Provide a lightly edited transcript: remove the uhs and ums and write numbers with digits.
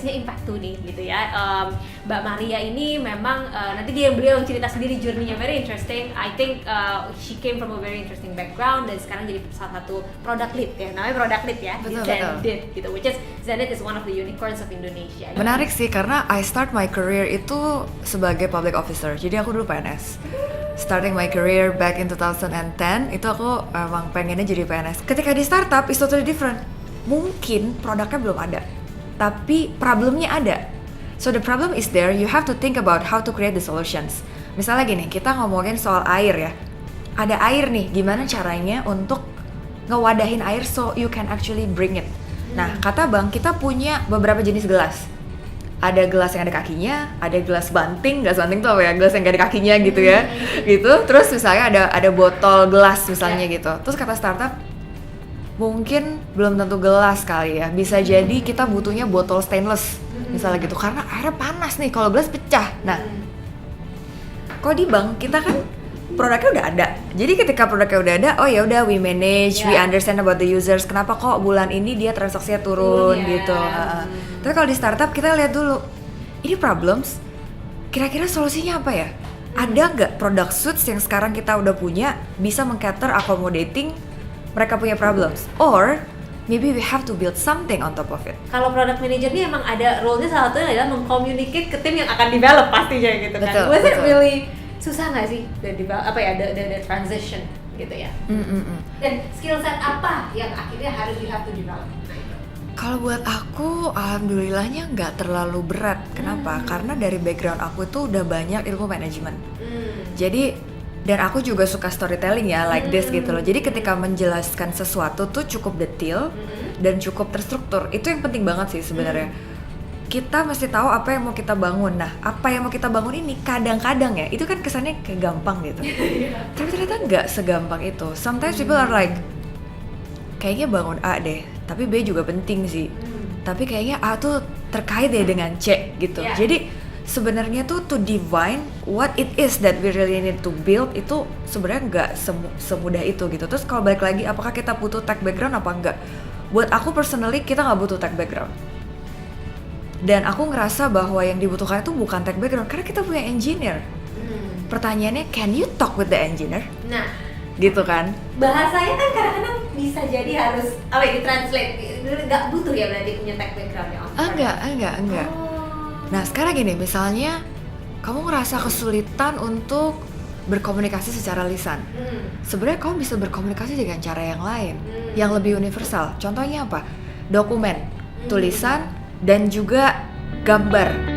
podcastnya Impact to nih gitu ya. Mbak Maria ini memang nanti beliau cerita sendiri journey-nya very interesting. I think she came from a very interesting background dan sekarang jadi salah satu product lead ya, namanya product lead ya, di Zenit gitu, which is Zenit is one of the unicorns of Indonesia. Menarik sih karena I start my career itu sebagai public officer, jadi aku dulu PNS. Starting my career back in 2010 itu aku emang pengennya jadi PNS. Ketika di startup is totally different. Mungkin produknya belum ada, tapi problemnya ada. So the problem is there, you have to think about how to create the solutions. Misalnya gini, kita ngomongin soal air ya. Ada air nih, gimana caranya untuk ngewadahin air so you can actually bring it. Nah, kata Bang, kita punya beberapa jenis gelas. Ada gelas yang ada kakinya, ada gelas banting tuh apa ya, gelas yang gak ada kakinya gitu ya, gitu. Terus misalnya ada botol gelas misalnya gitu. Terus kata startup, mungkin belum tentu gelas kali ya, bisa jadi kita butuhnya botol stainless misalnya gitu, karena airnya panas nih kalau gelas pecah. Nah, kalau di bank kita kan produknya udah ada, jadi ketika produknya udah ada, oh ya udah we manage, we understand about the users, kenapa kok bulan ini dia transaksinya turun gitu. Tapi kalau di startup kita lihat dulu, ini problems, kira-kira solusinya apa ya? Ada nggak product suites yang sekarang kita udah punya bisa meng-cater accommodating mereka punya problems, or maybe we have to build something on top of it. Kalau product manager ini emang ada role-nya, salah satunya adalah meng-communicate ke tim yang akan develop pastinya gitu kan. Was it really susah nggak sih the transition gitu ya? Dan skill set apa yang akhirnya harus you have to develop? Kalau buat aku, alhamdulillahnya nggak terlalu berat. Kenapa? Karena dari background aku itu udah banyak ilmu manajemen. Jadi, dan aku juga suka storytelling ya, like this gitu loh. Jadi ketika menjelaskan sesuatu tuh cukup detail dan cukup terstruktur. Itu yang penting banget sih sebenarnya. Kita mesti tahu apa yang mau kita bangun. Nah, apa yang mau kita bangun ini kadang-kadang ya, itu kan kesannya kayak gampang gitu. Tapi ternyata nggak segampang itu. Sometimes people are like, kayaknya bangun A deh, tapi B juga penting sih. Tapi kayaknya A tuh terkait deh dengan C gitu. Jadi sebenarnya tuh to define what it is that we really need to build itu sebenarnya nggak semudah itu gitu. Terus kalau balik lagi, apakah kita butuh tech background apa enggak? Buat aku personally kita nggak butuh tech background. Dan aku ngerasa bahwa yang dibutuhkan itu bukan tech background karena kita punya engineer. Pertanyaannya, can you talk with the engineer? Nah, gitu kan? Bahasanya kan kadang-kadang bisa jadi harus di-translate, nggak butuh ya berarti punya tech background ya? Enggak. Nah sekarang gini, misalnya kamu ngerasa kesulitan untuk berkomunikasi secara lisan. Sebenarnya kamu bisa berkomunikasi dengan cara yang lain, yang lebih universal. Contohnya apa? Dokumen, tulisan, dan juga gambar.